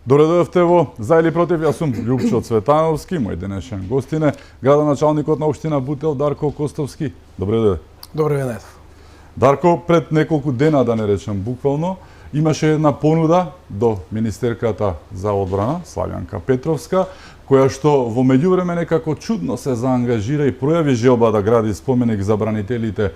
Добре дојдовте во За или против, јас сум Љупчо Цветановски, мој денешен гостин е градоначалникот на општина Бутел Дарко Костовски. Добре дојде. Добре дојдов. Дарко, пред неколку дена, да не речем буквално, имаше една понуда до Министерката за одбрана, Славјанка Петровска, која што во меѓувреме некако чудно се заангажира и пројави желба да гради споменик за бранителите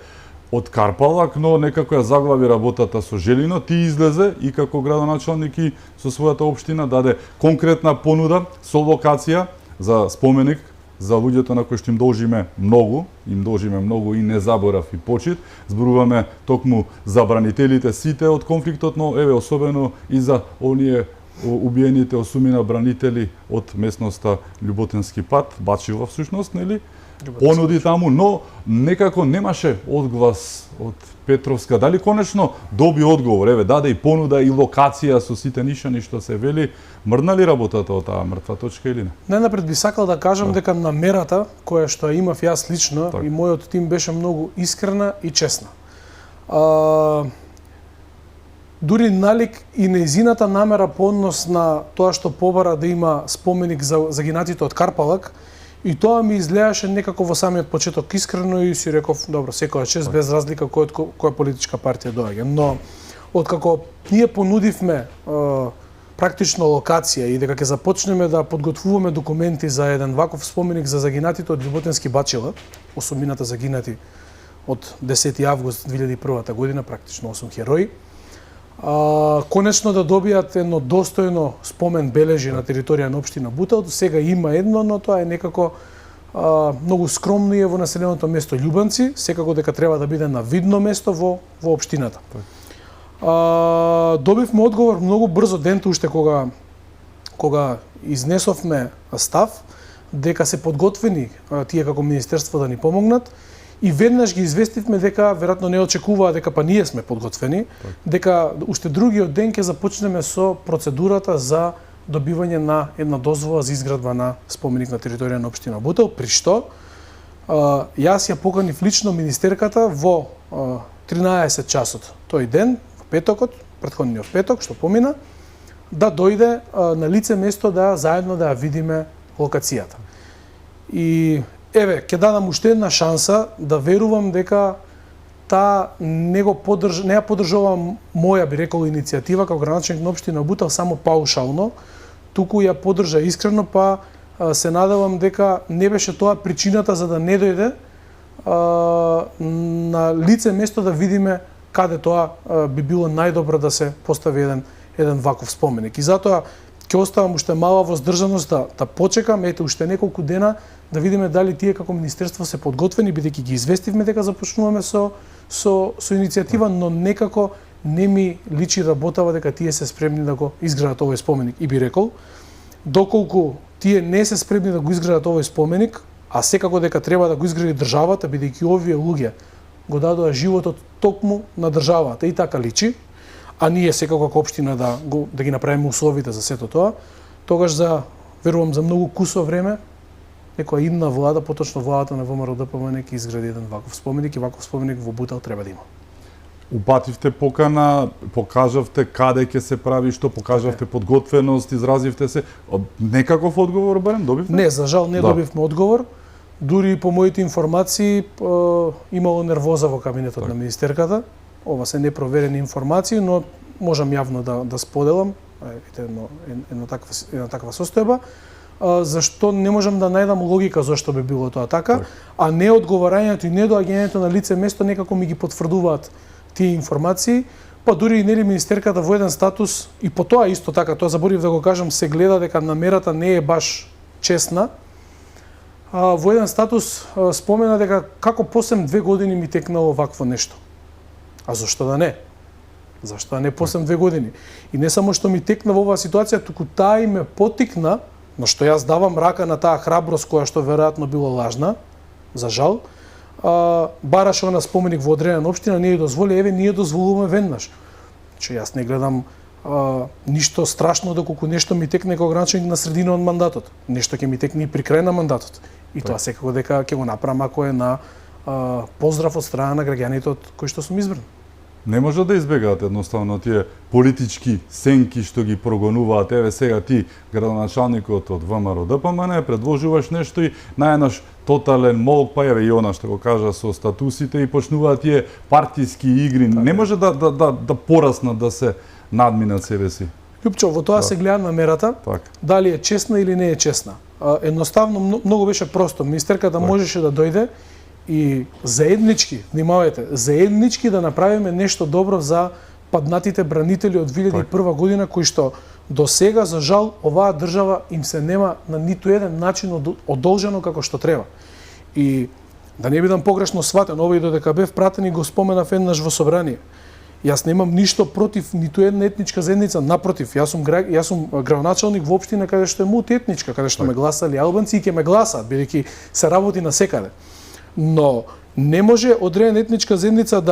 од Карпалак, но некако ја заглави работата со Желино. Ти излезе и како градоначалник и со својата општина даде конкретна понуда со локација за споменик за луѓето на кои што им должиме многу и незаборав и почит. Зборуваме токму за бранителите сите од конфликтот, но еве особено и за оние убиените осумина бранители од местноста Љуботински пат, Бачило всушност, нели? Понуди таму, но некако немаше одглас од Петровска. Дали конечно доби одговор? Еве, даде и понуда и локација со сите нишани што се вели. Мрдна ли работата од таа мртва точка или не? Најнапред би сакал да кажам дека намерата која што ја имав јас лично и мојот тим беше многу искрена и честна. Дури налик и нејзината намера по однос на тоа што побара да има споменик за загинатите од Карпалак, и тоа ми изгледаше некако во самиот почеток искрено и си реков, добро, секоја чест без разлика која политичка партија доаѓа. Но откако ние понудивме практично локација и дека ќе започнеме да подготвуваме документи за еден ваков споменик за загинатите од Љуботински Бачила, осумината загинати од 10 август 2001 година, практично 8 херои, конечно да добијат едно достојно спомен бележи на територија на општина Бутел. Сега има едно, но тоа е некако многу скромно и во населеното место Љубанци, секако дека треба да биде на видно место во општината. Добивме одговор многу брзо денто уште кога изнесовме став дека се подготвени тие како министерство да ни помогнат. И веднаш ги известивме дека веројатно не очекуваа дека па ние сме подготвени, дека уште другиот ден ќе започнеме со процедурата за добивање на една дозвола за изградба на споменик на територија на општина Бутел, при што јас ја поканив лично министерката во 13 часот тој ден, во петокот, претходниот петок што помина, да дојде на лице место да заедно да ја видиме локацијата. И еве, ќе дадам уште една шанса да верувам дека таа не ја поддржува моја, би рекол, иницијатива како градоначалник на општина Бутел само паушално, туку ја поддржа искрено, па се надевам дека не беше тоа причината за да не дојде на лице место да видиме каде тоа би било најдобро да се постави еден ваков споменик. И затоа ќе оставам уште мала воздржаност да почекам, ете уште неколку дена да видиме дали тие како министерство се подготвени, бидејќи ги известивме дека започнуваме со иницијатива, но некако не ми личи работава дека тие се спремни да го изградат овој споменик. И би рекол, доколку тие не се спремни да го изградат овој споменик, а секако дека треба да го изгради државата, бидејќи овие луѓе го дадоа животот токму на државата и така личи, а ние секако како општина да ги направиме условите за сето тоа, тогаш верувам за многу кусо време некоја идна влада, поточно владата на ВМРО-ДПМН ќе изгради еден ваков споменик и ваков споменик во Бутел треба да има. Упативте покана, покажавте каде ќе се прави, што покажавте подготвеност, изразивте се. Некаков одговор барем добивте? Не, за жал не добивме одговор. Дури по моите информации имало нервоза во кабинетот на министерката. Ова се непроверени информации, но можам јавно да споделам една таква состојба. Зашто не можам да најдам логика зашто би било тоа така, а не одговарањето и недоаѓањето на лице место некако ми ги потврдуваат тие информации, па дури и нели министерката во еден статус, и по тоа исто така, тоа заборив да го кажам, се гледа дека намерата не е баш честна. Во еден статус спомена дека како посем 2 години ми текнало вакво нешто. А зашто да не? Зашто да не посем 2 години? И не само што ми текна во оваа ситуација, туку таа и ме потикна, на што јас давам рака на таа храброст која што веројатно било лажна, за жал, бараше на споменик во одредена општина, не ја дозволи, еве ние дозволуваме веднаш. Значи јас не гледам ништо страшно доколку нешто ми текне како граничник на средина од мандатот. Нешто ќе ми текне и при крај на мандатот. И тоа секако дека ќе го направам ако е на поздрав од страна на граѓаните од кои што сум избран. Не може да избегаат едноставно тие политички сенки што ги прогонуваат. Еве сега ти, градоначалникот од ВМРО ДПМН, предложуваш нешто и најнаш тотален молк, па еве и она што го кажа со статусите и почнуваат тие партиски игри. Така. Не може да пораснат, да се надминат себе си. Љупчо, во тоа се гледа намерата, Така. дали е честна или не е честна. Едноставно, многу беше просто. Министерката можеше да дојде и заеднички, внимавајте, заеднички да направиме нешто добро за паднатите бранители од 2001 година, кои што до сега, за жал, оваа држава им се нема на ниту еден начин одолжено како што треба. И да не бидам погрешно сватен, овој додека бев пратен и го споменав еднаш во собрание. Јас немам ништо против ниту една етничка заедница, напротив, јас сум градоначалник во општина каде што е мултиетничка, каде што ме гласали албанци и ќе ме гласаат, бидејќи се работи на секаде. Но не може одредена етничка заедница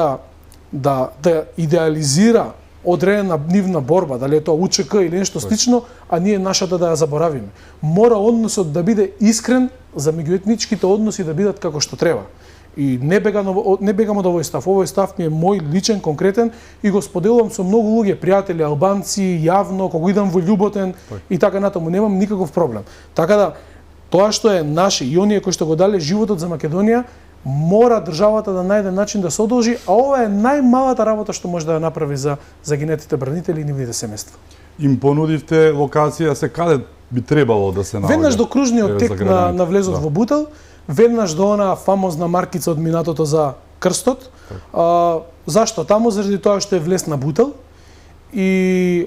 да идеализира одредена нивна борба, дали е тоа УЧК или нешто слично, а ние нашата да ја заборавиме. Мора односот да биде искрен, за меѓуетничките односи да бидат како што треба. И не бегам од овој став. Овој став ми е мој личен, конкретен и го споделувам со многу луѓе, пријатели, албанци, јавно, кога идам во Љуботен и така натаму. Немам никаков проблем. Така да, тоа што е наше и оние кои што го дале животот за Македонија, мора државата да најде начин да се одолжи, а ова е најмалата работа што може да ја направи за гинетите бранители и нивните семејства. Им понудивте локација се каде би требало да се наоѓа? Веднаш до кружниот тек на влезот во Бутел, веднаш до она фамозна маркица од минатото за крстот. Зашто таму? Заради тоа што е влез на Бутел и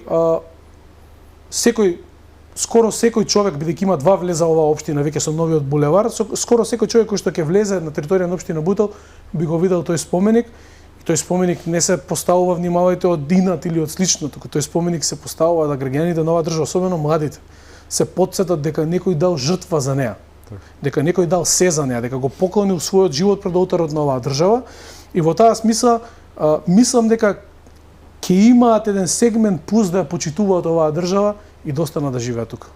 скоро секој човек, бидејќи има два влеза оваа општина веќе со новиот булевар, скоро секој човек кој што ќе влезе на територија на општина Бутел би го видел тој споменик. И тој споменик не се поставува, внимавајте, од динат или од слично, туку тој споменик се поставува да граѓаните на оваа држава, особено младите, се потсетат дека некој дал жртва за неа. Дека некој дал се за неа, дека го поклонил својот живот пред олтарот на оваа држава. И во таа смисла, мислам дека ќе имаат еден сегмент пус да ја почитуваат оваа држава и достана да живеат тука.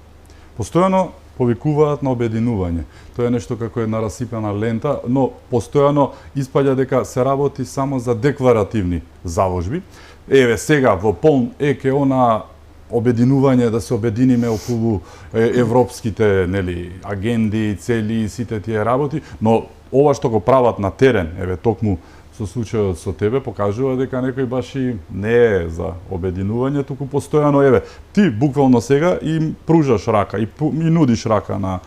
Постојано повикуваат на обединување. Тоа е нешто како една расипана лента, но постојано испаѓа дека се работи само за декларативни заложби. Еве сега во полн еке она обединување, да се обединиме околу европските, нели, агенди, цели и сите тие работи, но ова што го прават на терен, еве токму со случајот со тебе, покажува дека некој баш и не е за обединување, туку постојано, еве, ти буквално сега им пружаш рака и нудиш рака на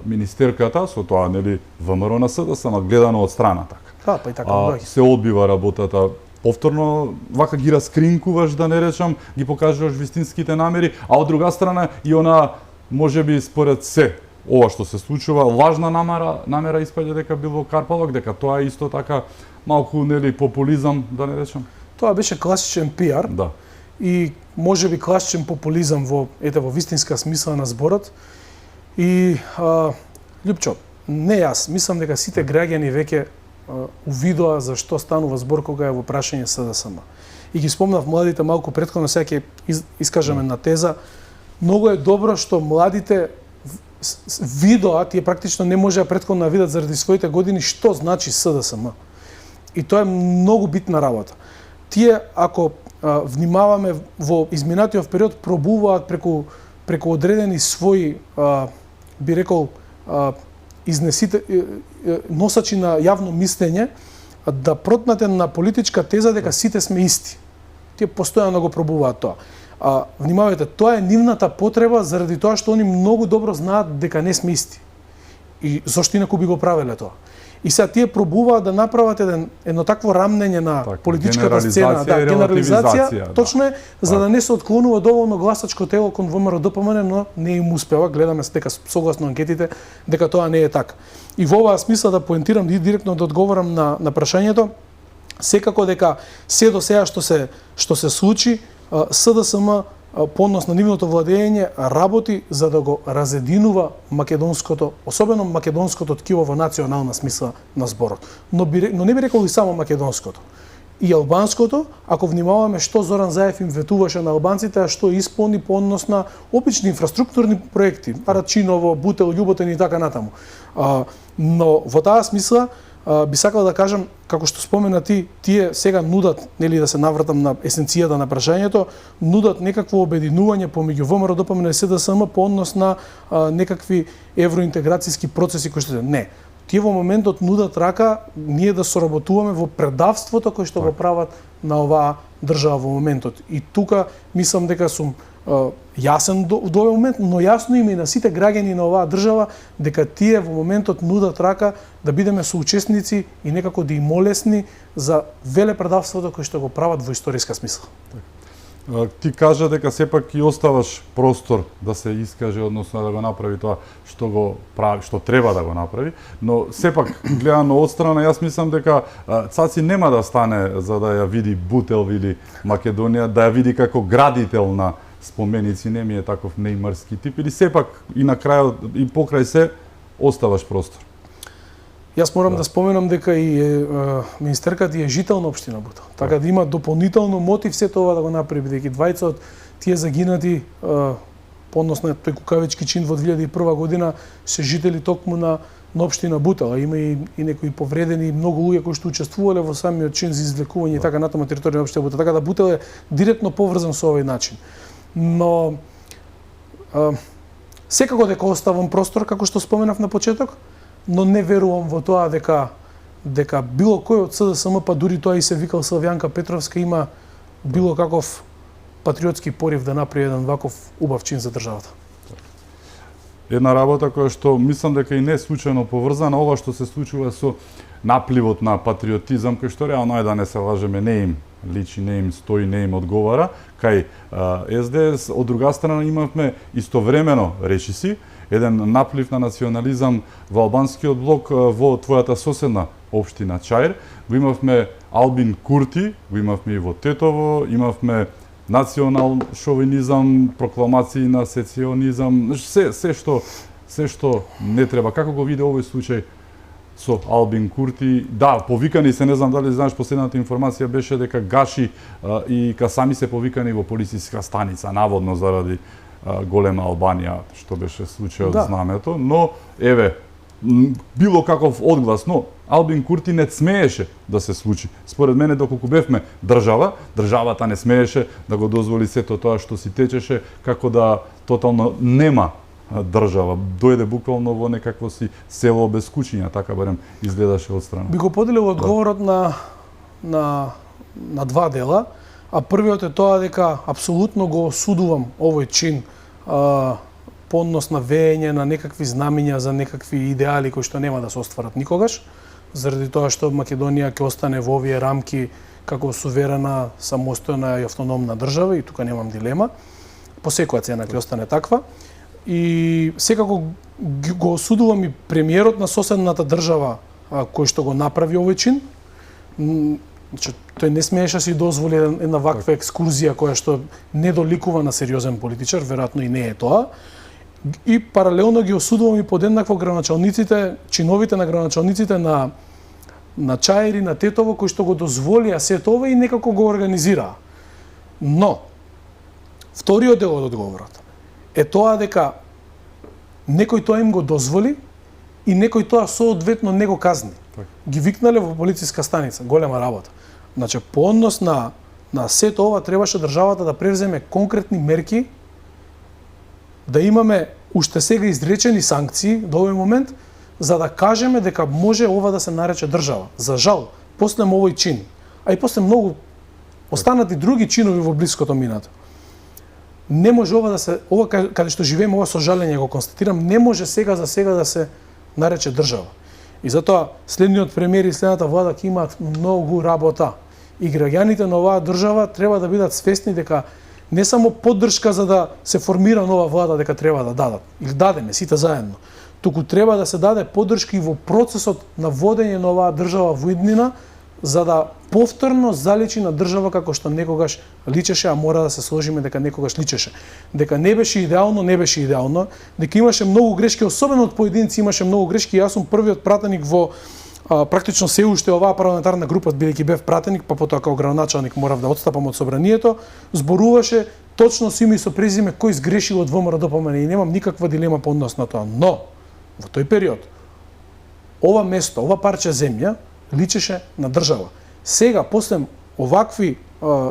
министерката, со тоа, нели, ВМРО на СДС надгледано од страна, така. Да, па и така се одбива работата. Повторно, вака ги раскринкуваш, да не речам, ги покажуваш вистинските намери, а од друга страна и она, можеби според се, ова што се случува, лажна намера испаѓа дека било Карпалок, дека тоа е исто така малку, нели, популизам, да не речам. Тоа беше класичен пиар. Да. И можеби класичен популизам во вистинска смисла на зборот. И Љупчо, не јас, мислам дека сите граѓани веќе увидоа за што станува збор кога е во прашање СДСМ. И ги спомнав младите малку претходно, сега ќе искажеме на теза. Многу е добро што младите видоа, тие практично не можеа претходно да видат заради своите години што значи СДСМ. И тоа е многу битна работа. Тие, ако внимаваме во изминатиот период, пробуваат преку одредени своји, би рекол, носачи на јавно мислење, да протнате на политичка теза дека сите сме исти. Тие постојано го пробуваат тоа. Внимавајте, тоа е нивната потреба заради тоа што они многу добро знаат дека не сме исти. И зошто инаку би го правеле тоа? И сега тие пробуваат да направат едно такво рамнење на политичката сцена, генерализација, точно е, за да не се отклонува доволно гласачко тело кон ВМРО ДПМН, но не им успева. Гледаме дека согласно анкетите дека тоа не е така. И во оваа смисла да поентирам и директно да одговорам на прашањето, секако дека се до сега што се случи, СДСМ по однос на нивното владење работи за да го разединува македонското, особено македонското ткиво во национална смисла на зборот. Но не би рекол и само македонското. И албанското, ако внимаваме што Зоран Заев им ветуваше на албанците, а што исполни по однос на обични инфраструктурни проекти, Арачиново, Бутел, Љуботен и така натаму. Но во таа смисла би сакал да кажам, како што спомена ти, тие сега нудат, нели да се навратам на есенцијата на прашањето, нудат некакво обединување помеѓу ВМРО, ДПМНЕ и СДСМ по однос на некакви евроинтеграцијски процеси кои што не. Тие во моментот нудат рака ние да соработуваме во предавството кој што го прават на оваа држава во моментот. И тука мислам дека сум јасен до овој момент, но јасно им и на сите граѓани на оваа држава дека тие во моментот нудат рака да бидеме соучесници и некако да им олесни за велепредавството кој што го прават во историска смисла. Ти кажа дека сепак и оставаш простор да се искаже, односно да го направи тоа што го прави, што треба да го направи, но сепак гледано одстрана, јас мислам дека Цаци нема да стане за да ја види Бутел или Македонија, да ја види како градител на споменици, не ми е таков нејмарски тип, или сепак и на крајот и покрај се оставаш простор. Јас морам да споменам дека и министерката е жител на општина Бутел. Така да има дополнително мотив се тоа да го направи, бидејќи двајца од тие загинати по однос на тој кукавички чин во 2001 година се жители токму на општина Бутел, а има и некои повредени, многу луѓе кои што учествувале во самиот чин за извлекување и така натаму на територија на општина Бутел. Така да Бутел е директно поврзан со овој начин. Но секако дека оставам простор, како што споменав на почеток, но не верувам во тоа дека било кој од СДСМ, па дури тоа и се викал Славјанка Петровска, има било каков патриотски порив да направи еден ваков убав чин за државата. Една работа која што мислам дека и не е случајно поврзана, ова што се случува со напливот на патриотизам, кој што реално да не се лажеме, не им личи, не им стои, не им одговара, кај СДС. Од друга страна имавме истовремено, речи си, еден наплив на национализам во албанскиот блок во твојата соседна општина Чаир. Го имавме Албин Курти, го имавме и во Тетово, имавме национал шовинизам, прокламации на сеционизам, се што не треба. Како го види овој случај со Албин Курти? Да, повикани се, не знам дали знаеш, последната информација беше дека Гаши и Касами се повикани во полициска станица, наводно заради голема Албанија, што беше случајот знамето, но еве било каков одглас, но Албин Курти не смееше да се случи. Според мене, доколку бевме државата не смееше да го дозволи сето тоа што си течеше, како да тотално нема држава. Дојде буквално во некакво си село без куќиња, така барем изгледаше од страна. Би го поделил одговорот на два дела, а првиот е тоа дека апсолутно го осудувам овој чин по однос на веење на некакви знамиња за некакви идеали кои што нема да се остварат никогаш, заради тоа што Македонија ќе остане во овие рамки како суверена, самостојна и автономна држава, и тука немам дилема. По секоја цена ќе остане таква. И секако го осудувам и премиерот на соседната држава кој што го направи овој чин. Тој не смееше да си дозволи една ваква екскурзија која што не доликува на сериозен политичар, веројатно и не е тоа. И паралелно ги осудувам и подеднакво граначалниците, чиновите на граначалниците на Чаир и на Тетово, кои што го дозволија сето ова и некако го организираа. Но вториот дел од одговорот е тоа дека некој тоа им го дозволи и некој тоа соодветно не го казни. Ги викнале во полициска станица, голема работа. Значи, по однос на сето ова требаше државата да превземе конкретни мерки, да имаме уште сега изречени санкции до овој момент, за да кажеме дека може ова да се нарече држава. За жал, после овој чин, а и после многу останати други чинови во блиското минато, не може ова каде што живееме, ова со жалење го констатирам, не може сега за сега да се нарече држава. И затоа следниот премиер и следната влада ќе имаат многу работа. И граѓаните на оваа држава треба да бидат свесни дека не само поддршка за да се формира нова влада дека треба да дадат, или дадеме сите заедно, туку треба да се даде поддршка и во процесот на водење на оваа држава во иднина, за да повторно заличи на држава како што некогаш личеше, а мора да се сложиме дека некогаш личеше. Дека не беше идеално, дека имаше многу грешки, особено од поединци имаше многу грешки. Јас сум првиот пратеник во практично се уште оваа парламентарна група, бидејќи бев пратеник, па потоа како градоначалник морав да отстапам од собранието, зборуваше точно со име и со презиме кој сгреши од ВМРО ДПМНЕ и немам никаква дилема по однос на тоа. Но во тој период ова место, ова парче земја личеше на држава. Сега, после овакви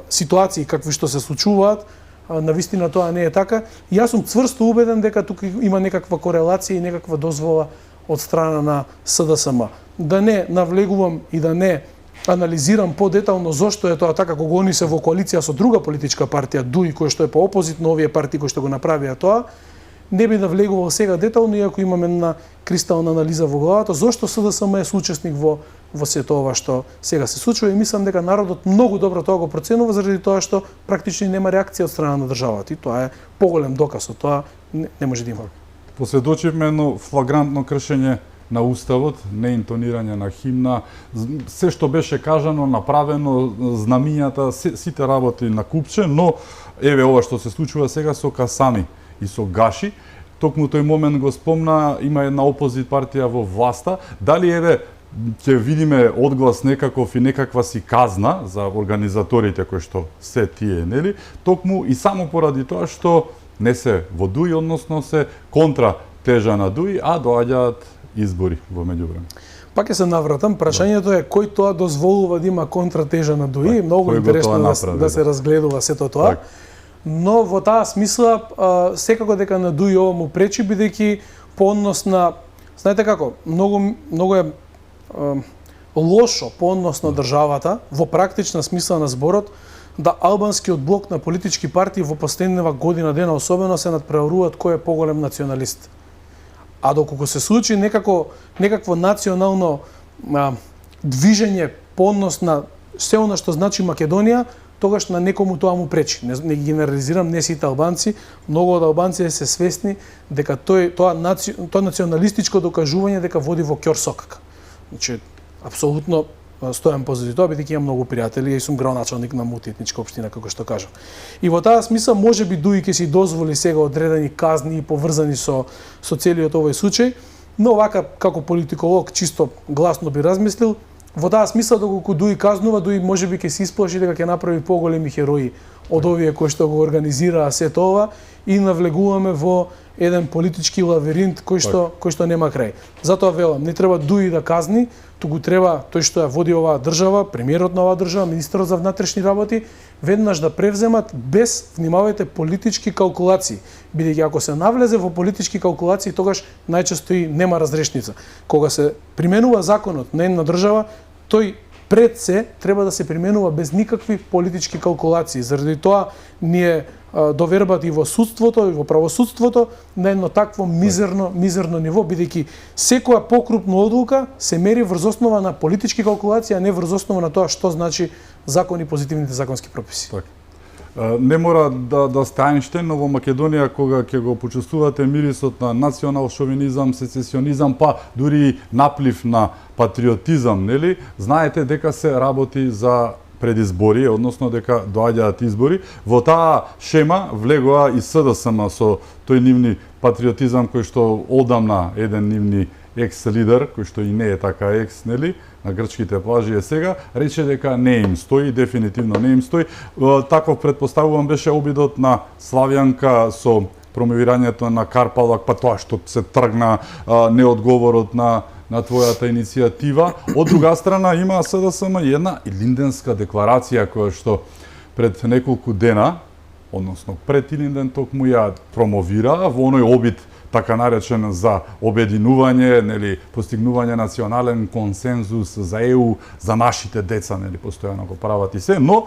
ситуации какви што се случуваат, навистина тоа не е така. И јас сум цврсто убеден дека тука има некаква корелација и некаква дозвола од страна на СДСМ. Да не навлегувам и да не анализирам подетално зошто е тоа така кога они се во коалиција со друга политичка партија, ДУИ, која што е по опозит на овие партии кои што го направија тоа, не би навлегувал сега детално, иако имаме една кристална анализа во главата, зошто СДСМ е соучесник во сето ова што сега се случува, и мислам дека народот многу добро тоа го проценува, заради тоа што практично нема реакција од страна на државата, и тоа е поголем доказ од тоа, не може да има. Посведочивме едно флагрантно кршење на Уставот, неинтонирање на химна, се што беше кажано, направено, знамињата, сите работи на купче, но еве ова што се случува сега со Касами и со Гаши, токму тој момент го спомна, има една опозит партија во власта, дали еве ќе видиме одглас некаков и некаква си казна за организаторите кои што се тие, нели? Токму и само поради тоа што не се во ДУИ, односно се контра тежа на ДУИ, а доаѓаат избори во меѓувреме. Пак ќе се навратам, прашањето е кој тоа дозволува да има контратежа на ДУИ, многу интересно да се разгледува сето тоа. Но во таа смисла секако дека на ДУИ ова му пречи, бидејќи по однос на, знаете како, многу е лошо по однос на државата во практична смисла на зборот да албанскиот блок на политички партии во последнава година дена особено се надпреваруваат кој е поголем националист. А доколку се случи некакво национално движење по однос на се она што значи Македонија, тогаш на некому тоа му пречи. Не ги генерализирам, не сите албанци, многу од албанци се свесни дека тоа националистичко докажување дека води во ќорсокак. Значи, апсолутно стојам позади тоа, бидејќи имам многу пријатели и сум градоначалник на мултиетничка општина, како што кажам. И во таа смисла можеби ДУИ ќе си дозволи сега одредени казни поврзани со целиот овој случај, но вака како политиколог чисто гласно би размислил, во таа смисла доколку ДУИ казнува, ДУИ можеби ќе се исплаши дека ќе направи поголеми херои од овие кои што го организираа сето ова и навлегуваме во еден политички лавиринт кој што нема крај. Затоа велам, не треба ДУИ да казни, туку треба тој што ја води оваа држава, премиерот на оваа држава, министерот за внатрешни работи, веднаш да превземат без, внимавајте, политички калкулации. Бидејќи ако се навлезе во политички калкулации, тогаш најчесто и нема разрешница. Кога се применува законот на една држава, тој пред се треба да се применува без никакви политички калкулации. Заради тоа ние довербат и во судството, и во правосудството на едно такво мизерно ниво, бидејќи секоја покрупна одлука се мери врз основа на политички калкулации, а не врз основа на тоа што значи закон и позитивните законски прописи. Так. Не мора да сте Ајнштеин, но во Македонија кога ќе го почувствувате мирисот на национал шовинизам, сецесионизам, па дури наплив на патриотизам, нели? Знаете дека се работи за предизборие, односно дека доаѓаат избори. Во таа шема влегоа и СДСМ со тој нивни патриотизам кој што одамна еден нивни екс-лидер, кој што и не е така екс, нели, на грчките плажи е сега, рече дека не им стои, дефинитивно не им стои. Таков предпоставувам беше обидот на Славјанка со промовирањето на Карпалак, па тоа што се тргна неодговорот на твојата иницијатива. Од друга страна има СДСМ и една Илинденска декларација која што пред неколку дена, односно пред Илинден токму ја промовира во оној обид така наречен за обединување, нели, постигнување национален консензус за ЕУ, за нашите деца, нели, постојано го прават и се, но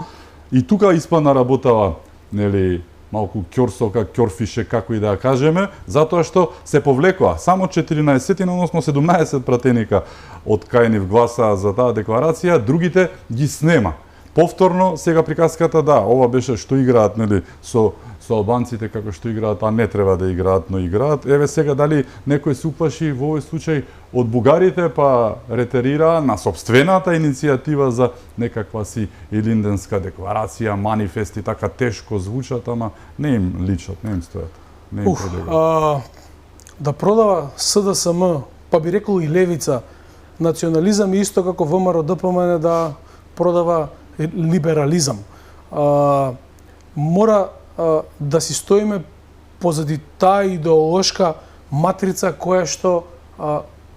и тука испадна работава, нели, малку ќорсока, ќорфише, како и да ја кажеме, затоа што се повлекоа само 14, односно 17 пратеника од кај нив гласаа за таа декларација, другите ги снема. Повторно, сега приказката, да, ова беше што играат, нели, со албанците како што играат, а не треба да играат, но играат. Еве сега дали некој се упаши во овој случај од бугарите, па ретерира на собствената иницијатива за некаква си Илинденска декларација, манифести, така тешко звучат, ама не им личат, не им стојат. Не им да продава СДСМ, па би рекол и левица, национализам и исто како ВМРО ДПМН да продава либерализам. Мора да си стоиме позади таа идеолошка матрица која што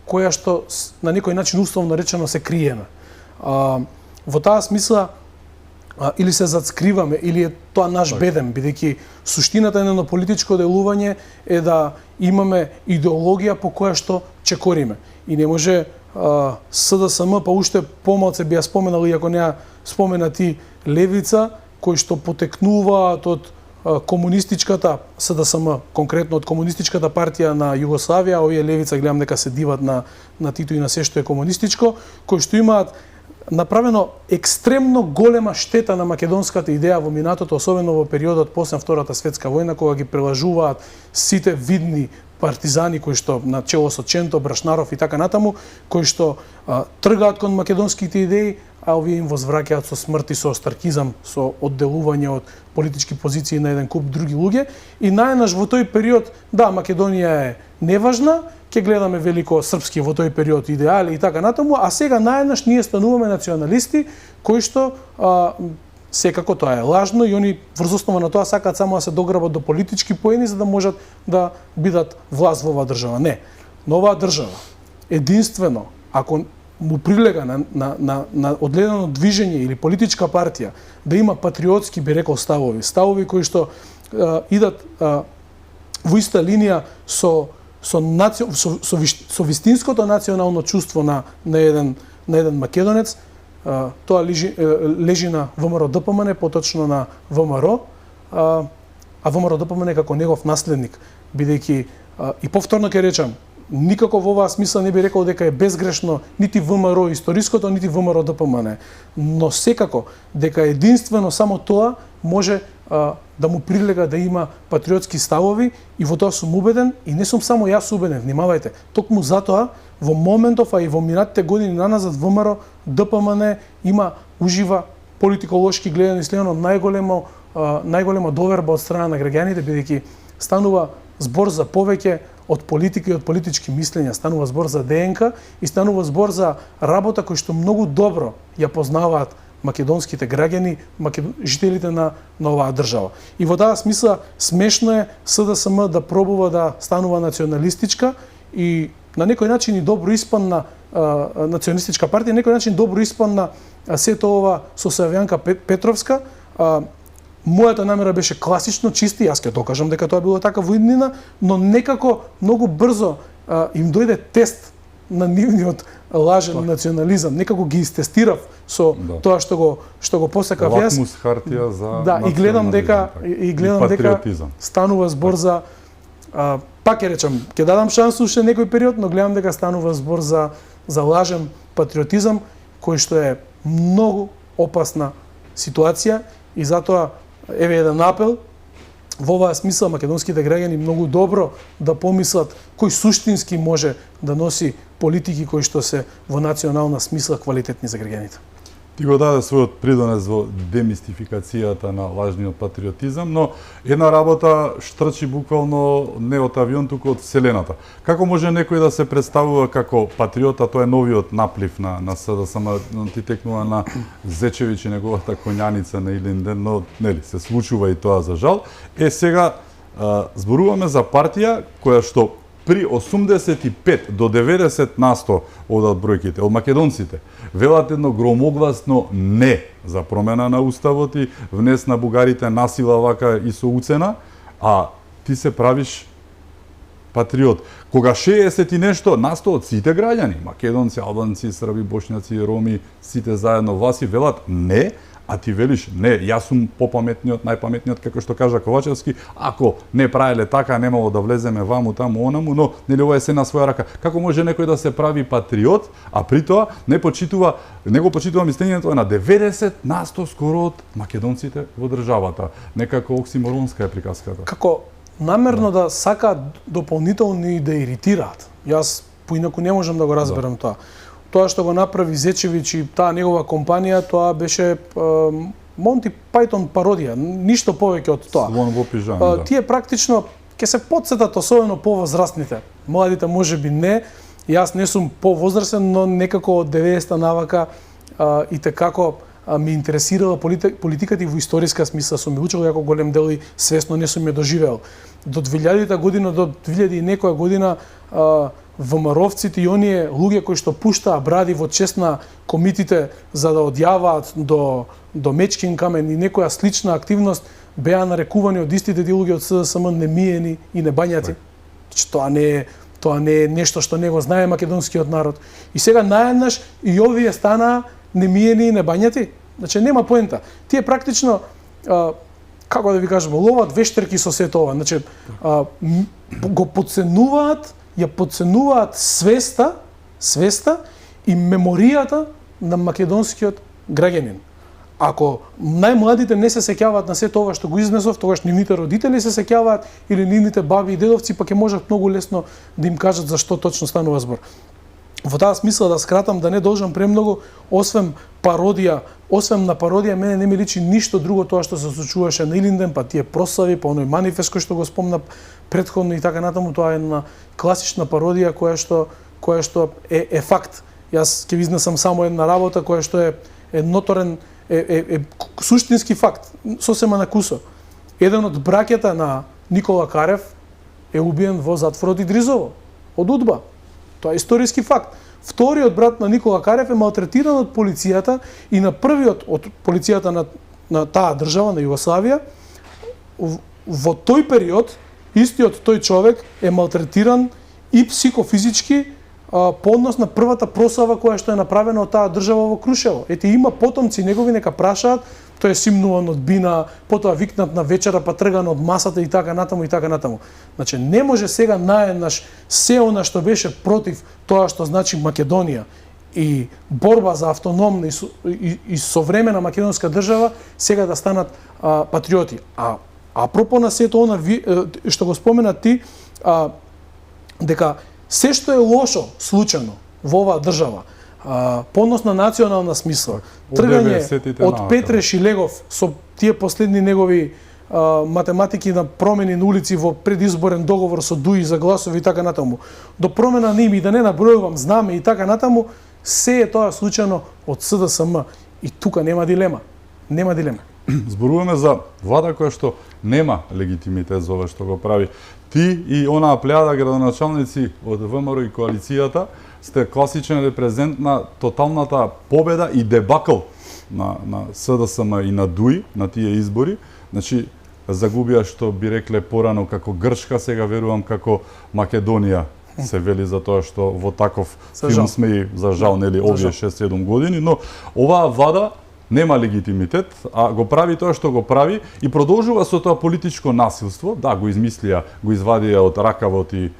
која што на некој начин условно речено се криеме. Во таа смисла или се зацкриваме, или е тоа наш бедем, бидејќи суштината на политичко делување е да имаме идеологија по која што чекориме. И не може СДСМ, па уште помалце би ја споменал, иако не ја споменати левица, кои што потекнуваат од комунистичката СДСМ, конкретно од комунистичката партија на Југославија, овие левица гледам дека се диват на Тито и на се што е комунистичко, кои што имаат направено екстремно голема штета на македонската идеја во минатото, особено во периодот после Втората светска војна, кога ги прелажуваат сите видни партизани кои што на чело со Ченто, Брашнаров и така натаму, кои што тргаат кон македонските идеи, а овие им возвраќаат со смрт и со остракизам, со одделување од политички позиции на еден куп други луѓе. И најнаш во тој период, да, Македонија е неважна, ќе гледаме велико српски во тој период идеали и така натаму, а сега најнаш ние стануваме националисти кои што секако тоа е лажно и они врз основа на тоа сакаат само да се дограбат до политички поени за да можат да бидат власт во оваа држава. Не. Но оваа држава единствено ако му прилега на одредено движење или политичка партија да има патриотски, би рекол, ставови кои што идат во иста линија со вистинското национално чувство на еден македонец, тоа лежи на ВМРО ДПМН, поточно на ВМРО, а ВМРО ДПМН како негов наследник, бидејќи и повторно ќе речам, никако во оваа смисла не би рекол дека е безгрешно нити ВМРО историското, нити ВМРО ДПМН, но секако дека единствено само тоа може да му прилега да има патриотски ставови и во тоа сум убеден и не сум само јас убеден, внимавајте, токму затоа во моментов, а и во минатите години наназад ВМРО ДПМН ужива политиколошки гледано и следено најголема доверба од страна на граѓаните, бидејќи станува збор за повеќе од политика и од политички мислења, станува збор за ДНК и станува збор за работа кој што многу добро ја познаваат македонските граѓани, жителите на оваа држава. И во таа смисла смешно е СДСМ да пробува да станува националистичка и на некој начин и добро испанна националистичка партија, на некој начин добро испанна сето ова со Славјанка Петровска. Мојата намера беше класично чиста, јас ќе докажам дека тоа било така во иднина, но некако многу брзо им дојде тест на нивниот лажен национализам. Некако ги истестирав со тоа што го посекав јас. Лакмус хартија за да, и гледам дека станува збор за пак ќе речам, ќе дадам шанса уште некој период, но гледам дека станува збор за лажен патриотизам кој што е многу опасна ситуација и затоа еве еден апел во оваа смисла македонските граѓани многу добро да помислат кој суштински може да носи политики кои што се во национална смисла квалитетни за граѓаните. Ти го даде својот придонес во демистификацијата на лажниот патриотизам, но една работа штрчи буквално не од авион, туку од вселената. Како може некој да се представува како патриота, тоа е новиот наплив на СДСМ, ти текнува на Зечевич и неговата конјаница на еден ден, но нели се случува и тоа за жал. Сега зборуваме за партија која што при 85 до 90% од бројките, од македонците, велат едно громогласно не за промена на уставот и внес на бугарите насила вака и со уцена, а ти се правиш патриот. Кога 60 и нешто насто од сите граѓани, македонци, албанци, срби, бошњаци, роми, сите заедно власи велат не, а ти велиш не, јас сум попаметниот, најпаметниот, како што кажа Ковачевски, ако не правеле така, немало да влеземе ваму, таму, онаму, но нели ова е се на своја рака. Како може некој да се прави патриот, а при тоа не го почитува мислењето на 90% скоро од македонците во државата. Некако оксиморонска е приказката. Како намерно да сакаат дополнително и да иритираат. Јас поинаку не можам да го разберам тоа. Тоа што го направи Зечевич и таа негова компанија, тоа беше Монти Пајтон пародија, ништо повеќе од тоа. Слон во пижами, да. Тие практично ќе се потсетат, особено повозрастните. Младите можеби не, јас не сум повозрастен, но некако од 90-та навака и текако ме интересирала политиката и во историска смисла сум ја учил, како голем дел и свесно не сум ја доживеал. До 2000-та година, до 2000 и некоја година ВМРО-вците и оние луѓе кои што пуштаа бради во чест на комитите за да одјаваат до Мечкин камен и некоја слична активност беа нарекувани од истите тие луѓе од СДСМ немиени и небањати. Тоа не е нешто што не го знае македонскиот народ. И сега наеднаш и овие станаа немиени и небањати. Значи нема поента. Тие практично како да ви кажам, ловат вештерки со сето ова. Значи го подценуваат свеста и меморијата на македонскиот граѓанин. Ако најмладите не се сеќаваат на сето ова што го изнесов, тогаш нивните родители се сеќаваат или нивните баби и дедовци, па ќе можат многу лесно да им кажат за што точно станува збор. Во таа смисла да скратам, да не должам премногу, освен на пародија, мене не ми личи ништо друго тоа што се случуваше на Илинден, па тие прослави, па оној манифест кој што го спомна претходно и така натаму, тоа е една класична пародија која што е факт. Јас ќе ви изнесам само една работа која што е ноторен, суштински факт, сосема на кусо. Еден од браќата на Никола Карев е убиен во затворот Идризово, од УДБА. Тоа е историски факт. Вториот брат на Никола Карев е малтретиран од полицијата и на првиот од полицијата на таа држава, на Југославија, во тој период, истиот тој човек е малтретиран и психофизички по однос на првата прослава која што е направена од таа држава во Крушево. Ете, има потомци негови, нека прашаат, тој е симнуван од бина, потоа викнат на вечера, па трган од масата и така натаму и така натаму. Значи, не може сега наеднаш се она што беше против тоа што значи Македонија и борба за автономна и современа македонска држава, сега да станат патриоти. Апропо на сето она што го спомена ти, дека се што е лошо случајно во оваа држава, понос на национална смисла, тргање од Петре Шилегов со тие последни негови математики на промени на улици во предизборен договор со ДУИ за гласови и така натаму, до промена на име и да не набројувам знаме и така натаму, се е тоа случајно од СДСМ и тука нема дилема. Нема дилема. Зборуваме за влада која што нема легитимитет за ова што го прави. Ти и онаа плејада градоначалници од ВМРО и коалицијата сте класичен репрезент на тоталната победа и дебакл на СДСМ и на ДУИ на тие избори. Значи, загубија што би рекле порано како Грчка, сега верувам како Македонија се вели за тоа што во таков филм сме и за жал нели овие 6-7 години, но оваа влада нема легитимитет, а го прави тоа што го прави и продолжува со тоа политичко насилство. Да, го измислија, го извадија од ракавот и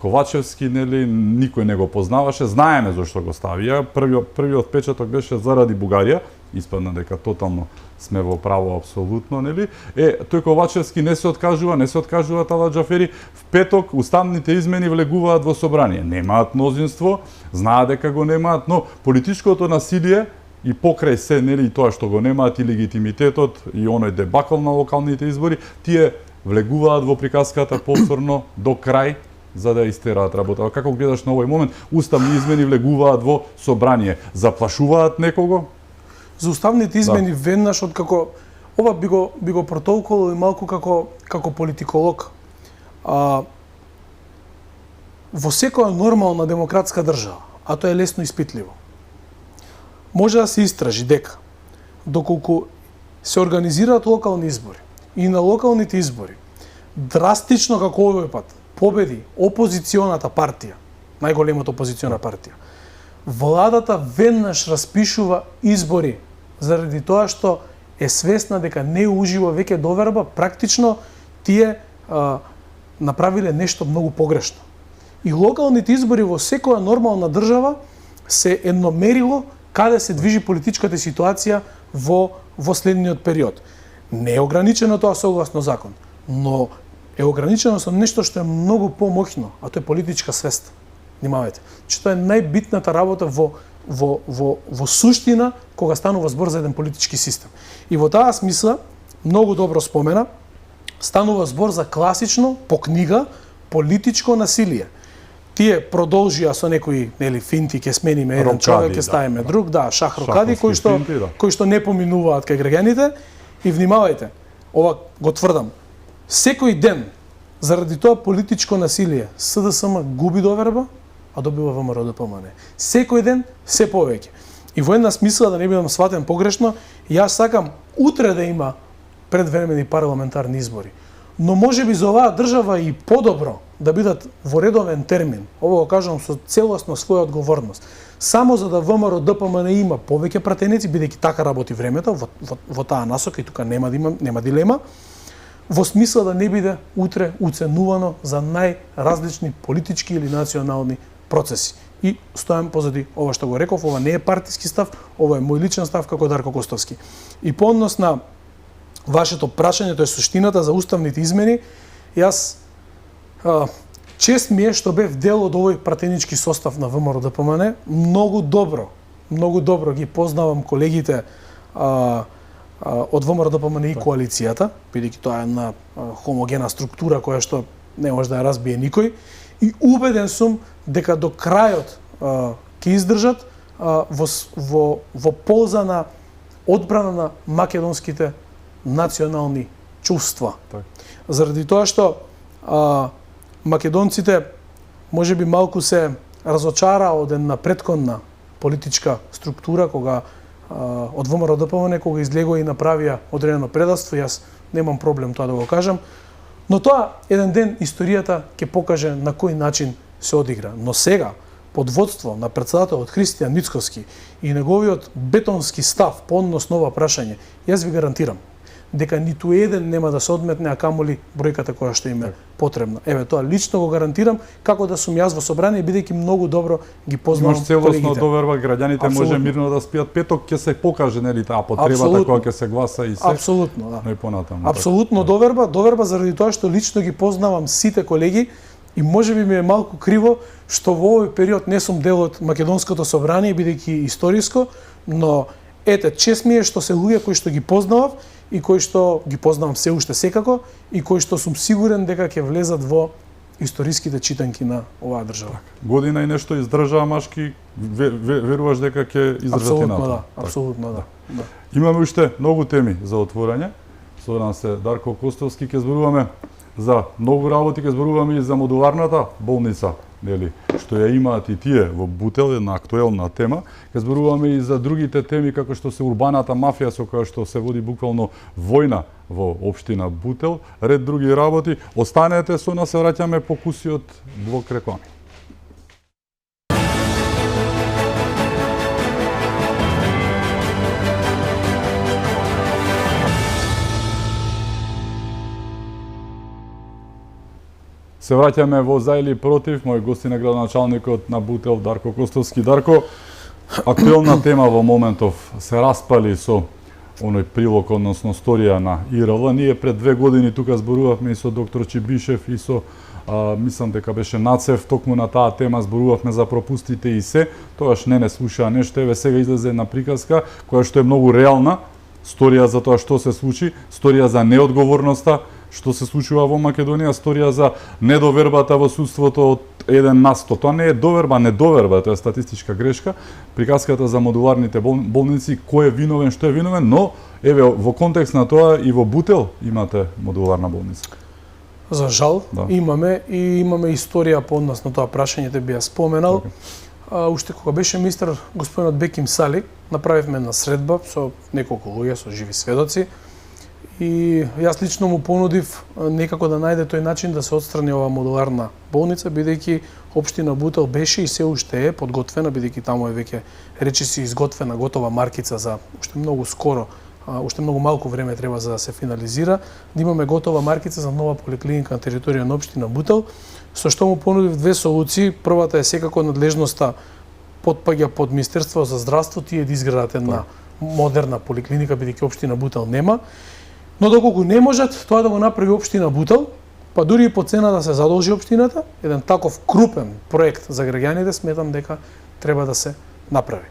Ковачевски, нели, никој не го познаваше, знаеме зашто го ставија. Првиот печаток беше заради Бугарија, испадна дека тотално сме во право апсолутно, нели? Тој Ковачевски не се откажуваат Ала Џафери. В петок уставните измени влегуваат во собрание. Немаат мнозинство, знаат дека го немаат, но политичкото насилие и покрај се, нели, и тоа што го немаат и легитимитетот и оној дебакл на локалните избори, тие влегуваат во приказката повторно до крај за да истераат работа. Како гледаш на овој момент, уставни измени влегуваат во собрание, заплашуваат некого? За уставните измени веднаш од како ова би го протолкувал и малку како политиколог. Во секоја нормална демократска држава, а тоа е лесно испитливо, може да се истражи дека доколку се организираат локални избори и на локалните избори драстично како овој пат победи опозиционата партија, најголемата опозициона партија, владата веднаш распишува избори заради тоа што е свесна дека не ужива веќе доверба, практично тие направиле нешто многу погрешно. И локалните избори во секоја нормална држава се едно мерило каде се движи политичката ситуација во следниот период. Не е ограничено тоа согласно закон, но е ограничено со нешто што е многу помоќно, а тоа е политичка свест. Внимавајте. Че тоа е најбитната работа во суштина кога станува збор за еден политички систем. И во таа смисла, многу добро спомена, станува збор за класично, по книга, политичко насилие. Тие продолжија со некои, нели, финти, ќе смениме еден човек, ќе ставиме друг, шах рокади, кои што не поминуваат кај граѓаните. И внимавајте, ова го тврдам, секој ден Заради тоа политичко насилие СДСМ губи доверба, а добива ВМРО ДПМН. Секој ден се повеќе. И во една смисла, да не бидам сватен погрешно, јас сакам утре да има предвремени парламентарни избори. Но може би за оваа држава и подобро да бидат во редовен термин. Ово го кажам со целосно своја одговорност. Само за да ВМРО ДПМН има повеќе пратеници, бидејќи така работи времето во таа насока и тука нема дилема, во смисла да не биде утре уценувано за најразлични политички или национални процеси. И стојам позади ова што го реков, ова не е партиски став, ова е мој личен став како Дарко Костовски. И по однос на вашето прашање, тоа е суштината за уставните измени, јас чест ми е што бев дел од овој пратенички состав на ВМРО ДПМН. Многу добро ги познавам колегите од ВМРО ДПМН и коалицијата, бидејќи тоа е една хомогена структура која што не може да ја разбие никој. И убеден сум дека до крајот ќе издржат во полза на одбрана на македонските национални чувства. Так. Заради тоа што македонците можеби малку се разочара од една претходна политичка структура кога од ВМРО ДПМН кога излегоа и направија одредено предавство, јас немам проблем тоа да го кажам, но тоа еден ден историјата ќе покаже на кој начин се одигра. Но сега, под водство на претседателот Христијан Мицковски и неговиот бетонски став по однос на ова прашање, јас ви гарантирам дека ниту еден нема да се одметне, а камоли бројката која што им е потребна. Еве, тоа лично го гарантирам, како да сум јас во собрание, бидејќи многу добро ги познавам колегите. Имаш целосно доверба, граѓаните може мирно да спијат. Петок ќе се покаже, нели, таа потребата кога ќе се гласа и се. Апсолутно, да. Но и понатаму. Апсолутно доверба заради тоа што лично ги познавам сите колеги и можеби ми е малку криво што во овој период не сум дел од македонското собрание, бидејќи историско, но ете, чест ми е што се луѓе кои што ги познавав и кои што ги познавам се уште секако и кои што сум сигурен дека ќе влезат во историските читанки на оваа држава. Година и нешто издржаа Машки, веруваш дека ќе издржат и натаму? Апсолутно да. Имаме уште многу теми за отворање. Со нас е Дарко Костовски, ќе зборуваме за многу работи, ќе зборуваме и за модуларната болница, нели, што ја имаат и тие во Бутел, една актуелна тема. Ќе зборуваме и за другите теми како што се урбаната мафија со која што се води буквално војна во општина Бутел, ред други работи. Останете со нас, се враќаме по кусиот блок реклами. Се враќаме во за или против. Мој гостин е градоначалникот на Бутел Дарко Костовски. Дарко, актуелна тема во моментов се распали со оној прилог, односно сторија на ИРЛ. Ние пред 2 години тука зборувавме и со доктор Чибишев и со мислам дека беше Нацев, токму на таа тема зборувавме за пропустите и се. Тоаш не слушаа нешто. Еве сега излезе една приказка која што е многу реална, сторија за тоа што се случи, сторија за неодговорноста што се случува во Македонија, сторија за недовербата во судството од 1%. Тоа не е доверба, недоверба, тоа е статистичка грешка. Приказката за модуларните болници, кој е виновен, што е виновен, но еве во контекст на тоа и во Бутел имате модуларна болница. За жал, да. имаме историја по однос на тоа прашање, те би ја споменал. Уште кога беше министер господинот Беким Сали, направивме една средба со неколку луѓе, со живи сведоци, и јас лично му понудив некако да најде тој начин да се отстрани оваа модуларна болница, бидејќи општина Бутел беше и се уште е подготвена, бидејќи таму е веќе речиси изготвена готова маркица за уште многу скоро, уште многу малку време треба за да се финализира, да имаме готова маркица за нова поликлиника на територија на општина Бутел, со што му понудив две солуции. Првата е секако надлежноста потпаѓа под Министерство за здравство, тие да изградат една модерна поликлиника, бидејќи општина Бутел нема. Но доколку не можат тоа да го направи општина Бутел, па дури и по цена да се задолжи општината, еден таков крупен проект за граѓаните, сметам дека треба да се направи.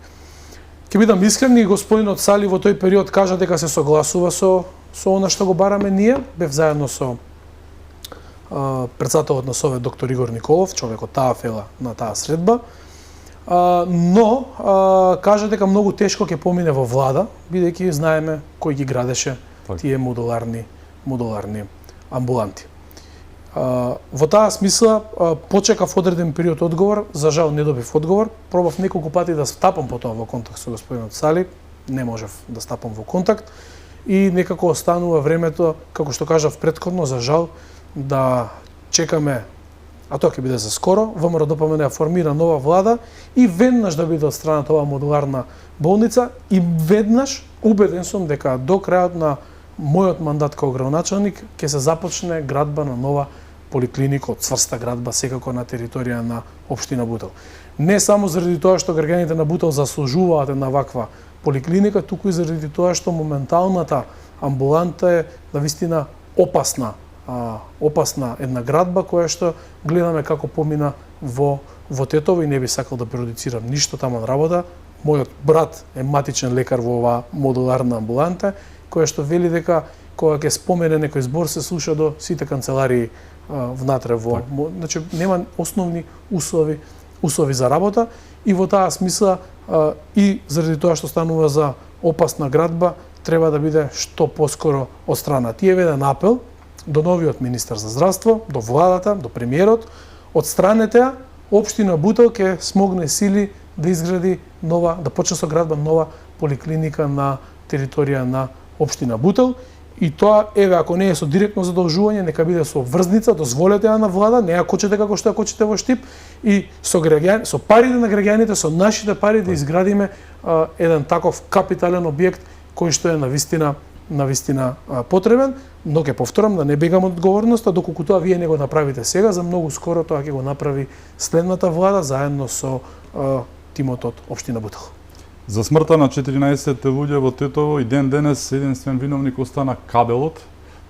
Ќе бидам искрен, и господинот Сали во тој период кажа дека се согласува со она што го бараме ние, бев заедно со претседателот на Совет доктор Игор Николов, човекот таа фела на таа средба, но кажа дека многу тешко ќе помине во влада, бидејќи знаеме кој ги градеше тие модуларни амбуланти. Во таа смисла почекав одреден период одговор, за жал не добив одговор, пробав неколку пати да стапам по тоа во контакт со господинот Сали, не можев да стапам во контакт и некако останува времето, како што кажав претходно, за жал да чекаме, а тоа ќе биде за скоро, ВМРО-ДПМНЕ да формира нова влада и веднаш да биде отстранета оваа модуларна болница и веднаш убеден сум дека до крајот на мојот мандат како градоначалник ќе се започне градба на нова поликлиника, од цврста градба секако на територија на општина Бутел. Не само заради тоа што граѓаните на Бутел заслужуваат една ваква поликлиника, туку и заради тоа што моменталната амбуланта е навистина опасна една градба која што гледаме како помина во Тетово и не би сакал да прejudicирам ништо таму на работа. Мојот брат е матичен лекар во оваа модуларна амбуланта, која што вели дека кога ќе спомене некој збор се слуша до сите канцеларии внатре во, значи нема основни услови за работа и во таа смисла и заради тоа што станува за опасна градба треба да биде што поскоро отстрана. Тие веден апел до новиот министер за здравство, до владата, до премиерот, отстранете ја, општина Бутел ќе смогне сили да изгради нова, да почне со градба нова поликлиника на територија на општина Бутел. И тоа, еве, ако не е со директно задолжување, нека биде со врзница, дозволете ја на влада, не ја кочете како што ја кочете во Штип, и со парите на граѓаните, со нашите пари да изградиме еден таков капитален објект кој што е навистина потребен, но ќе повторам да не бегам од одговорноста, доколку тоа вие не го направите сега, за многу скоро тоа ќе го направи следната влада заедно со тимот од општина Бутел. За смртта на 14 луѓе во Тетово и ден денес единствен виновник остана кабелот.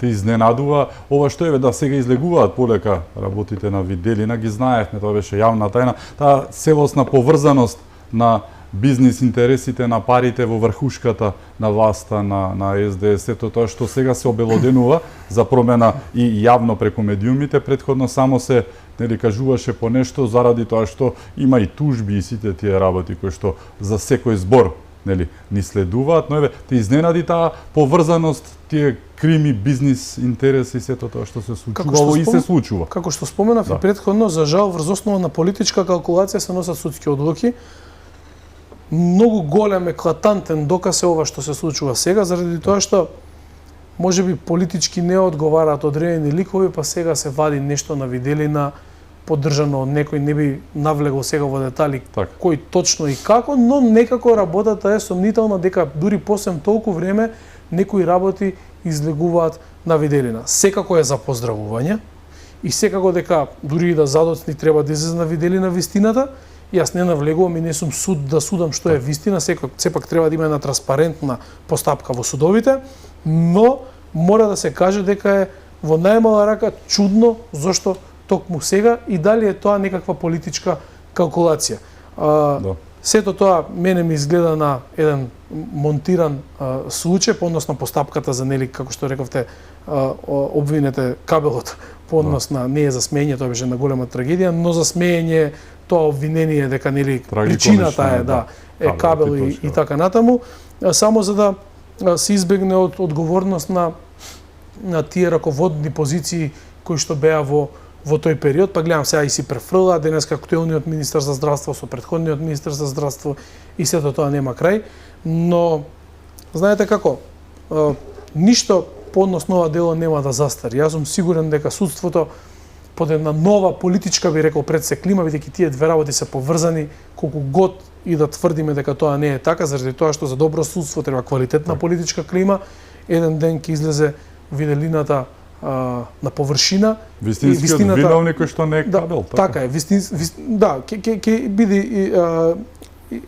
Те изненадува ова што еве да сега излегуваат полека работите на Виделина, ги знаевме, тоа беше јавна тајна, таа целосна поврзаност на бизнис интересите на парите во врхушката на власта на СДС, тоа што сега се обелоденува за промена и јавно преку медиумите, претходно само се кажуваше по нешто заради тоа што има и тужби и сите тие работи кои што за секој збор ни следуваат, но еве те изненади таа поврзаност, тие крими, бизнис интереси, сето тоа што се случувало и се случува. Како што споменав и претходно, за жал врз основа на политичка калкулација се носат судски одлуки. Многу голем еклатантен доказ е ова што се случува сега, заради тоа што можеби политички не одговараат одредени ликови, па сега се вади нешто на Виделина, поддржано од некој, не би навлегол сега во детали кој точно и како, но некако работата е сомнителна дека дури посем толку време некои работи излегуваат на Виделина. Секако е за поздравување и секако дека дури и да задоцни треба да излезе на Виделина вистината. Јас не навлегувам и не сум суд да судам што е вистина, сепак треба да има една транспарентна постапка во судовите, но мора да се каже дека е во најмала рака чудно зошто токму сега и дали е тоа некаква политичка калкулација. Сето тоа мене ми изгледа на еден монтиран случај, односно постапката за нели, како што рековте, обвинете кабелот по однос на не е за смење, тоа беше на голема трагедија, но за смење тоа обвинение дека нели причината е кабел и така натаму, само за да се избегне од одговорност на тие раководни позиции кои што беа во тој период, па гледам сега и си префрла, денеска актуелниот министер за здравство со претходниот министер за здравство и сето тоа нема крај, но знаете како, ништо по однос на ова дело нема да застари. Јас сум сигурен дека судството под една нова политичка, би рекол, пред се клима, бидејќи тие две работи се поврзани, колку год и да тврдиме дека тоа не е така, заради тоа што за добро судство треба квалитетна политичка клима, еден ден ќе излезе Виделината на површина. Вистинскиот виновник кој што не е кабел. Така е, ќе биде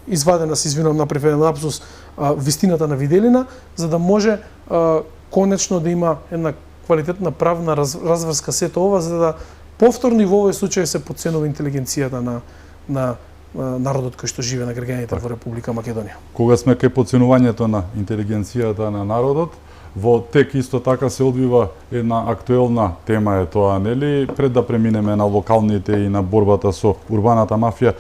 извадена, се извинувам, направив еден лапсус, вистината на Виделина, за да може конечно да има една квалитетна правна разврска сето ова, за да повторно и во овој случај се потценува интелигенцијата на народот кој што живее на граѓаните во Република Македонија. Кога сме кај потценувањето на интелигенцијата на народот, во тек исто така се одвива една актуелна тема е тоа, нели, пред да преминеме на локалните и на борбата со урбаната мафија,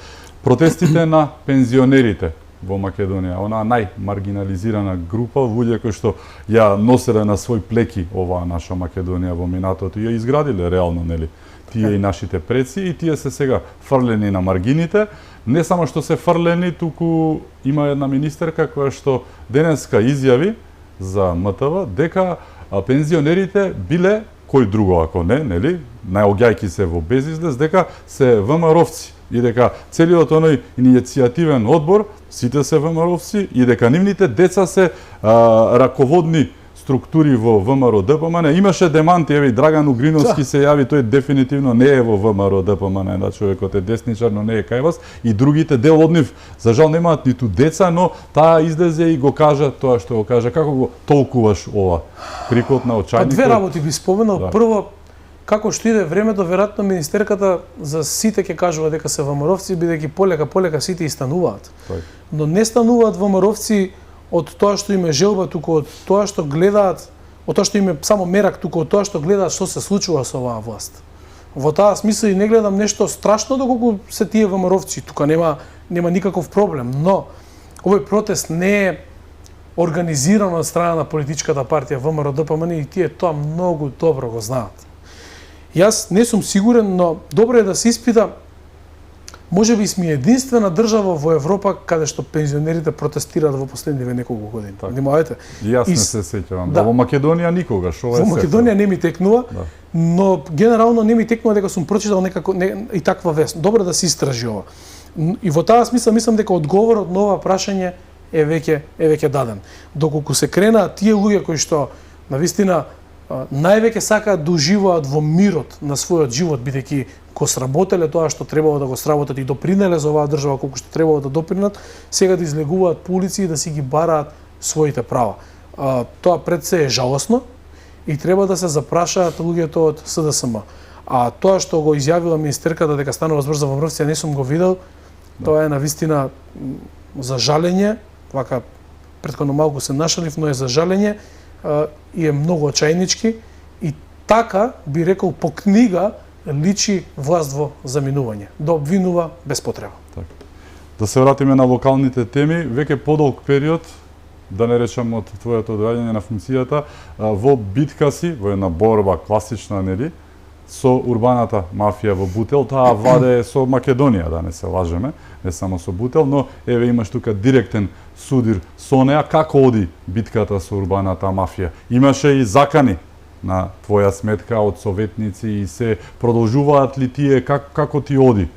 протестите на пензионерите во Македонија, онаа најмаргинализирана група луѓе кои што ја носеле на свој плеки оваа наша Македонија во минатото и ја изградиле реално, нели? Тие и нашите предци и тие се сега фрлени на маргините. Не само што се фрлени, туку има една министерка која што денеска изјави за МТВ дека пензионерите биле кој друго ако не, нели, наоѓајки се во безизлез, дека се ВМРО-вци и дека целиот оној иницијативен одбор, сите се ВМРО-вци и дека нивните деца се раководни структури во ВМРО ДПМН. Имаше деманти, еве Драган Угриновски се јави, тој дефинитивно не е во ВМРО ДПМН, да, човекот е десничар, но не е кај вас, и другите дел од нив за жал немаат ниту деца, но таа излезе и го кажа тоа што го кажа. Како го толкуваш ова? Крикот на очајникот? Две работи би споменал. Да. Прво, како што иде времето, веројатно министерката за сите ќе кажува дека се ВМРО-вци, бидејќи полека сите и стануваат. Но не стануваат ВМРО-вци од тоа што им е желба, туку од тоа што гледаат, од тоа што им е само мерак, туку од тоа што гледаат што се случува со оваа власт. Во таа смисла и не гледам нешто страшно доколку се тие ВМРО-вци, тука нема никаков проблем, но овој протест не е организиран од страна на политичката партија ВМРО ДПМН и тие тоа многу добро го знаат. Јас не сум сигурен, но добро е да се испита. Можеби сме единствена држава во Европа каде што пензионерите протестираат во последниве неколку години. Внимавајте. Јас не се сеќавам. Да. Во Македонија никогаш. Ова е во Македонија не ми текнува, но генерално не ми текнува дека сум прочитал и таква вест. Добро да се истражи ова. И во таа смисла мислам дека одговорот на ова прашање е веќе даден. Доколку се кренаа тие луѓе кои што навистина највеќе сакаат да уживаат во мирот на својот живот, бидејќи го сработеле тоа што требало да го сработат и допринеле за оваа држава колку што требало да допринат, сега да излегуваат по улици и да си ги бараат своите права. Тоа пред се е жалосно и треба да се запрашаат луѓето од СДСМ. А тоа што го изјавила министерката дека станува збор за ВМРО-вци, не сум го видел. Тоа е навистина за жалење, вака претходно малку се нашалив, но е за жалење и е многу очајнички и така би рекол по книга личи власт во заминување, да обвинува без потреба. Така. Да се вратиме на локалните теми, веќе подолг период, да не речам од твоето доаѓање на функцијата, во битка си, во една борба класична, нели, со урбаната мафија во Бутел, таа ваде со Македонија, да не се лажеме, не само со Бутел, но еве имаш тука директен судир со неа. Како оди битката со урбаната мафија? Имаше и закани на твоја сметка од советници и се продолжуваат ли тие, како ти оди?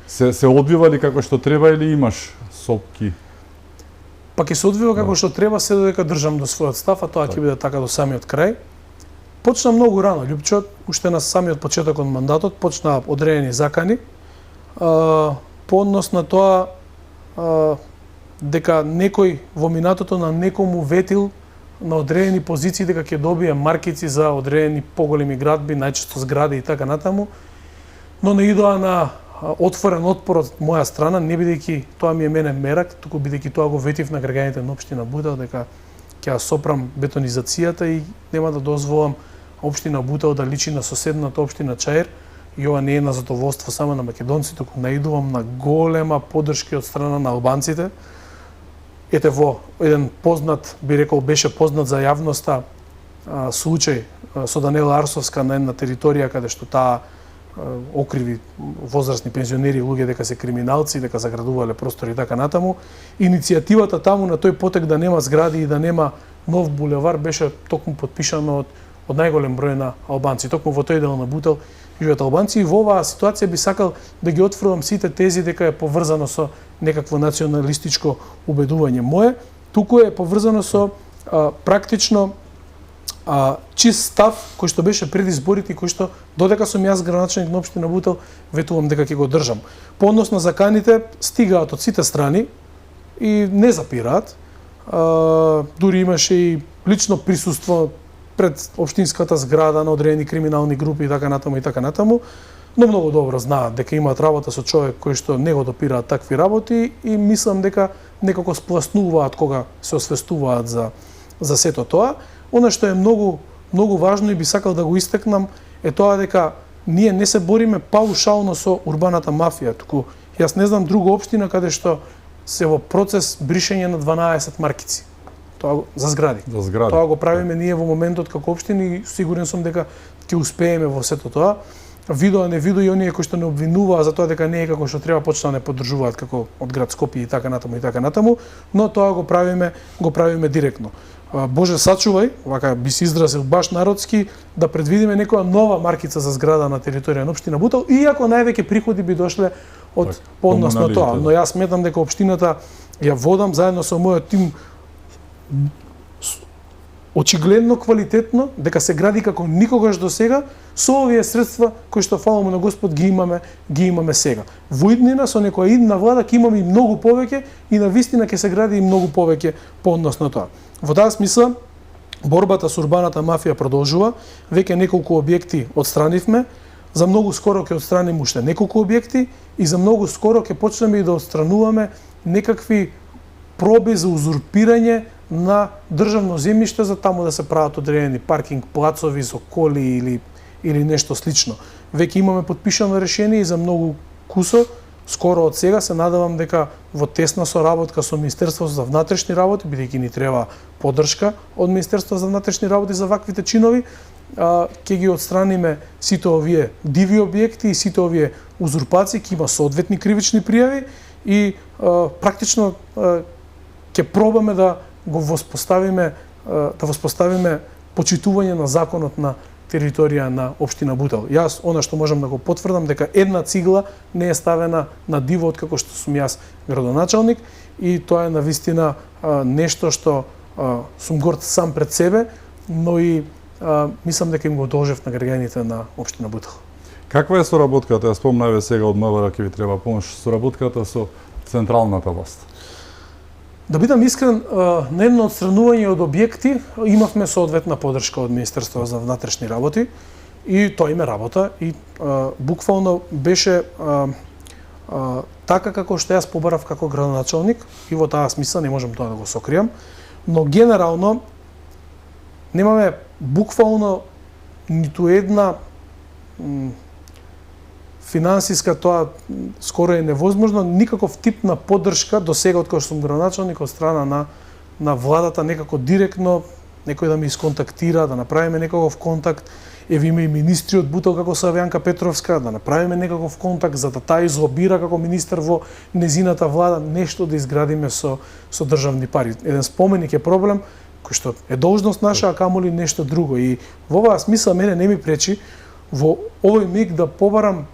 Се одвива ли како што треба или имаш сопки? Па ќе се одвива како што треба, се додека држам до својот став, а тоа ќе биде така до самиот крај. Почна многу рано, Љупчо, уште на самиот почеток од мандатот, почна одредени закани, по однос на тоа дека некој во минатото на некому ветил на одредени позиции дека ќе добие маркици за одредени поголеми градби, најчесто згради и така натаму, но не идоа на отворен отпор од моја страна, не бидејќи тоа ми е мене мерак, туку бидејќи тоа го ветив на граѓаните на општина Бутел дека ќе ја сопрам бетонизацијата и нема да дозволам општина Бутел да личи на соседната општина Чаир. И ова не е на задоволство само на македонците, туку наидувам на голема поддршка од страна на албанците. Ете во еден познат, би рекол, беше познат за јавноста случај со Данела Арсовска на една територија каде што таа окриви возрастни пензионери и луѓе дека се криминалци, дека заградувале простори и така натаму. Иницијативата таму на тој потек да нема згради и да нема нов булевар беше токму потпишано од најголем број на албанци. Токму во тој дел на Бутел живеат албанци и во оваа ситуација би сакал да ги отфрлам сите тези дека е поврзано со некакво националистичко убедување мое, туку е поврзано со практично чист став кој што беше пред изборите и кој што додека сум јас граначник на општина Бутел ветувам дека ќе го држам. По однос на заканите стигаат од сите страни и не запираат. Дури имаше и лично присуство пред општинската зграда на одредени криминални групи и така натаму, но многу добро знаат дека имаат работа со човек кој што не го допираат такви работи и мислам дека некако спласнуваат кога се освестуваат за сето тоа. Она што е многу важно и би сакал да го истакнам е тоа дека ние не се бориме паушално со урбаната мафија, туку јас не знам друга општина каде што се во процес бришење на 12 маркици. Тоа за згради. За згради. Тоа го правиме ние во моментот како општини и сигурен сум дека ќе успееме во сето тоа. Видоа не видоа и оние кои што не обвинуваа за тоа дека не е како што треба, почнаа не поддржуваат како од град Скопје и така натаму, но тоа го правиме директно. Боже сачувај, вака би се изразил баш народски, да предвидиме некоја нова маркица за зграда на територија на општина Бутел, иако највеќе приходи би дошле од однос на тоа, но јас сметам дека општината ја водам заедно со мојот тим очигледно квалитетно, дека се гради како никогаш до сега со овие средства кои што фала му на Господ ги имаме сега. Во иднина со некоја идна влада ќе имаме и многу повеќе и на вистина ќе се гради и многу повеќе по однос на тоа. Во таа смисла борбата со урбаната мафија продолжува. Веќе неколку објекти отстранивме, за многу скоро ќе отстраниме уште неколку објекти и за многу скоро ќе почнеме и да отстрануваме некакви проби за узурпирање на државно земјиште за таму да се прават одредени паркинг плацови со коли или нешто слично. Веќе имаме подпишано решение и за многу кусо. Скоро од сега се надевам дека во тесна соработка со Министерството за внатрешни работи, бидејќи ни треба поддршка од Министерството за внатрешни работи за ваквите чинови, ќе ги отстраниме сите овие диви објекти и сите овие узурпации, ќе има соодветни кривични пријави и практично ќе пробаме да го воспоставиме почитување на законот на територија на општина Бутел. Јас она што можам да го потврдам дека една цигла не е ставена на диво од како што сум јас градоначалник и тоа е навистина нешто што сум горд сам пред себе, но и мислам дека им го должев на граѓаните на општина Бутел. Каква е соработката? Ја спомнаве сега од МВР ќе ви треба помош, соработката со централната власт. Да бидам искрен, на едно отстранување од објекти имавме соодветна поддршка од Министерството за внатрешни работи и тоа име работа и буквално беше така како што јас побарав како градоначалник и во таа смисла не можам тоа да го сокријам, но генерално немаме буквално ниту една финансиска, тоа скоро е невозможно, никаков тип на поддршка до сега од кога сум градоначалник од страна на владата, некако директно некој да ме исконтактира, да направиме некаков контакт. Еве има и министри од Бутел како Савјанка Петровска, да направиме некаков контакт за да таа излобира како министер во незината влада нешто да изградиме со државни пари. Еден споменик е проблем кој што е должност наша, а камоли нешто друго. И во оваа смисла мене не ми пречи во овој миг да побарам,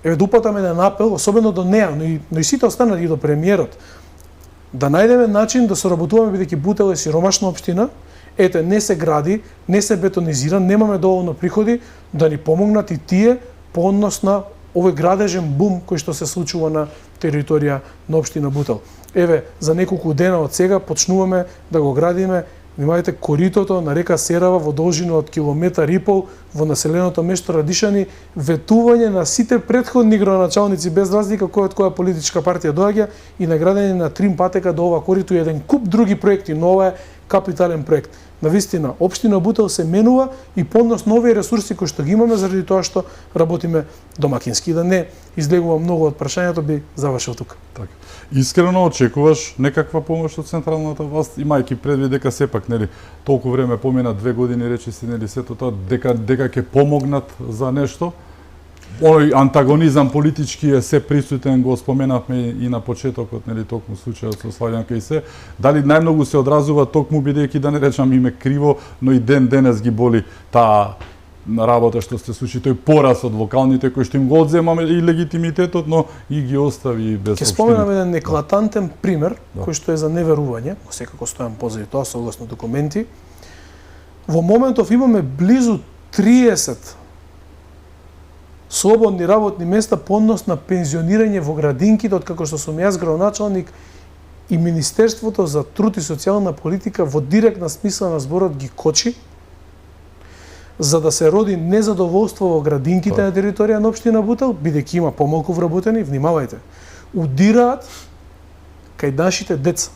еве да упатам еден апел, особено до неа, но и сите останали и до премиерот, да најдеме начин да соработуваме, бидејќи Бутел е сиромашна општина, ете, не се гради, не се бетонизира, немаме доволно приходи, да ни помогнат и тие по однос на овој градежен бум кој што се случува на територија на општина Бутел. Еве, за неколку дена од сега почнуваме да го градиме, внимавајте, коритото на река Серава во должина од километар и пол во населеното место Радишани, ветување на сите претходни градоначалници без разлика кој од која политичка партија доаѓа и наградење на трим патека до ова корито и еден куп други проекти, но ова е капитален проект. Навистина, општина Бутел се менува и поднос на овие ресурси кои што ги имаме заради тоа што работиме домакински. Да не излегувам многу од прашањето, би завршил тука. Така. Искрено очекуваш некаква помош од централната власт, имајќи предвид дека сепак нели толку време помина, 2 години речи си нели сето тоа дека ќе помогнат за нешто. Оној антагонизам политички е се присутен, го споменавме и на почетокот, нели токму случајот со Славјанка и се. Дали најмногу се одразува токму бидејќи да не речам име криво, но и денес ги боли таа работа што се случи, тој пораз од локалните кои што им го одземаме и легитимитетот, но и ги остави без општина. Ќе споменам еден еклатантен пример, кој што е за неверување, секако стојам позади тоа согласно документи. Во моментов имаме близу 30 слободни работни места по однос на пензионирање во градинките, од како што сум јас градоначалник и Министерството за труд и социјална политика во директна смисла на зборот ги кочи, за да се роди незадоволство во градинките на територија на општина Бутел, бидејќи има помалку вработени, внимавајте, удираат кај нашите деца.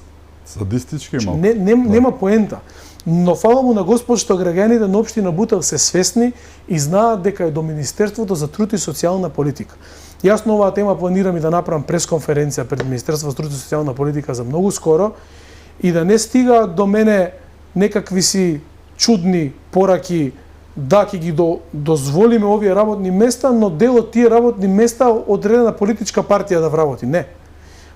Садистички малку. Нема поента. Но фала му на Господ што граѓаните на општина Бутел се свесни и знаат дека е до Министерството за труд и социјална политика. Јас на оваа тема планирам и да направам пресконференција пред Министерството за труд и социјална политика за многу скоро и да не стига до мене некакви си чудни пораки да ќе ги дозволиме овие работни места, но дел од тие работни места одредена политичка партија да вработи. Не.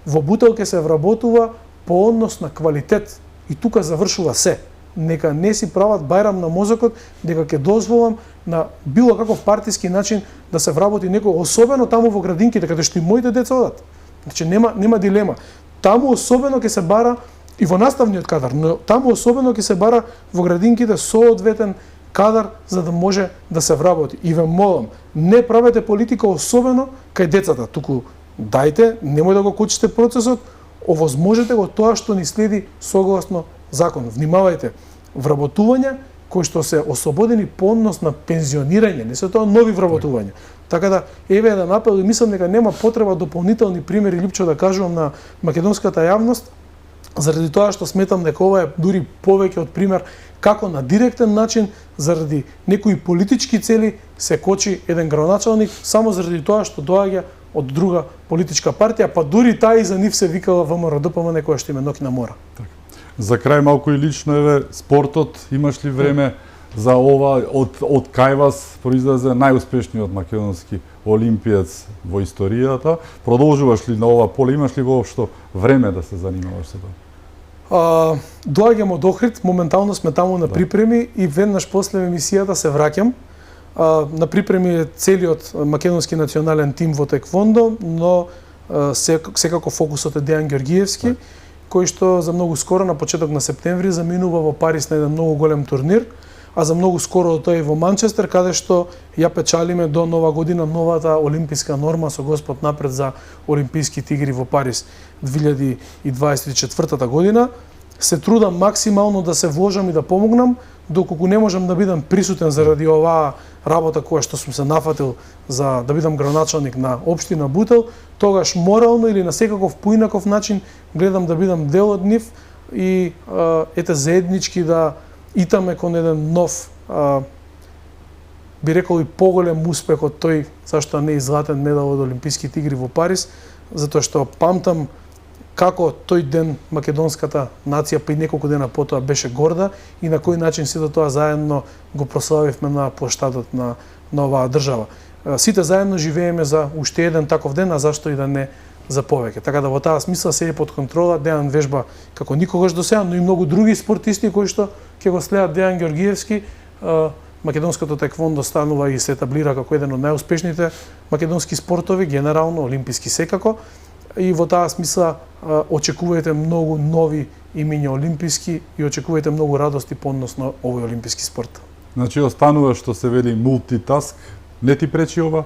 Во Бутел ќе се вработува по однос на квалитет и тука завршува се. Нека не си прават бајрам на мозокот дека ќе дозволам на било каков партиски начин да се вработи некој, особено таму во градинките каде што и моите деца одат. Значи нема дилема. Таму особено ќе се бара и во наставниот кадар, но таму особено ќе се бара во градинките соодветен кадар за да може да се вработи. И ве молам, не правете политика особено кај децата, туку дајте, немој да го кочите процесот, овозможете го тоа што ни следи согласно закон. Внимавајте, вработување кои што се ослободени по однос на пензионирање, не се тоа нови вработувања. Така да, еве еден апел и мислам дека нема потреба дополнителни примери, Липчо, да кажувам на македонската јавност, заради тоа што сметам дека ова е дури повеќе од пример како на директен начин, заради некои политички цели, се кочи еден градоначалник само заради тоа што доаѓа од друга политичка партија, па дури таа и за нив се викала ВМРО-ДПМН која што им е ноќна мора. За крај малку и лично, еве, спортот, имаш ли време за ова, од кај вас произлезе најуспешниот македонски олимпиец во историјата? Продолжуваш ли на ова поле, имаш ли воопшто време да се занимаваш со тоа? Доаѓам од Охрид, моментално сме таму на припреми и веднаш после емисијата се враќам. На припреми е целиот македонски национален тим во теквондо, но секако фокусот е Дејан Ѓоргиевски, кој што за многу скоро, на почеток на септември, заминува во Париз на еден многу голем турнир, а за многу скоро тој во Манчестер, каде што ја печалиме до нова година новата олимписка норма со Господ напред за Олимписки игри во Париз 2024 година. Се трудам максимално да се вложам и да помогнам, доколку не можам да бидам присутен заради оваа работа која што сум се нафатил за да бидам градоначалник на општина Бутел, тогаш морално или на секаков поинаков начин гледам да бидам дел од нив и ете заеднички да итаме кон еден нов, би рекол и поголем успех од тој зашто не златен медал од Олимписките игри во Париз, затоа што памтам како тој ден македонската нација, па и неколку дена потоа беше горда и на кој начин сите тоа заедно го прославивме на плоштадот на оваа држава. Сите заедно живееме за уште еден таков ден, а зашто и да не за повеќе. Така да во таа смисла се е под контрола, Дејан вежба како никогаш до сега, но и многу други спортисти кои што ќе го следат Дејан Ѓоргиевски. Македонското теквондо станува и се етаблира како еден од најуспешните македонски спортови, генерално, олимписки секако. И во таа смисла очекувајте многу нови имиња олимписки и очекувајте многу радости по однос на овој олимписки спорт. Значи останува што се вели мултитаск, не ти пречи ова?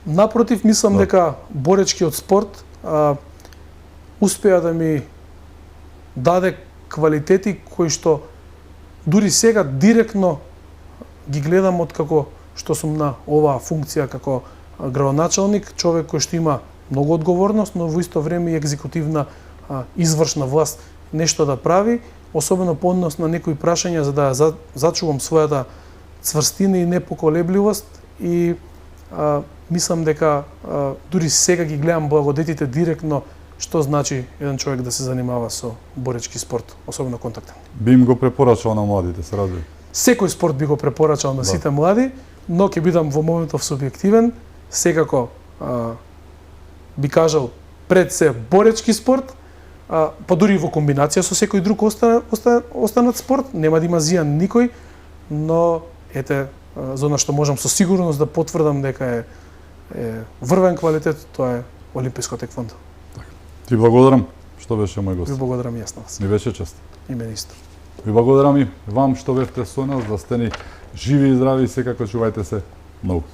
Напротив, мислам дека боречкиот спорт успеа да ми даде квалитети кои што дури сега директно ги гледам од како што сум на оваа функција како градоначалник, човек кој што има многу одговорност, но во исто време и екзекутивна извршна власт нешто да прави, особено по однос на некои прашања за да ја зачувам својата цврстина и непоколебливост и мислам дека дури сега ги гледам благодетите директно што значи еден човек да се занимава со боречки спорт, особено контактен. Би им го препорачал на младите, се разбира. Секој спорт би го препорачал на сите млади, но ќе бидам во моментов субјективен, секако би кажал пред се боречки спорт, па дури во комбинација со секој друг останат спорт, нема да има зијан никој, но ете за она што можам со сигурност да потврдам дека е врвен квалитет, тоа е олимписко теквондо. Ти благодарам што беше мој гост. Ви благодарам и јас на вас. Ми беше чест. И мене исто. Ви благодарам и вам што бевте со нас, да сте ни живи и здрави и секако чувајте се многу.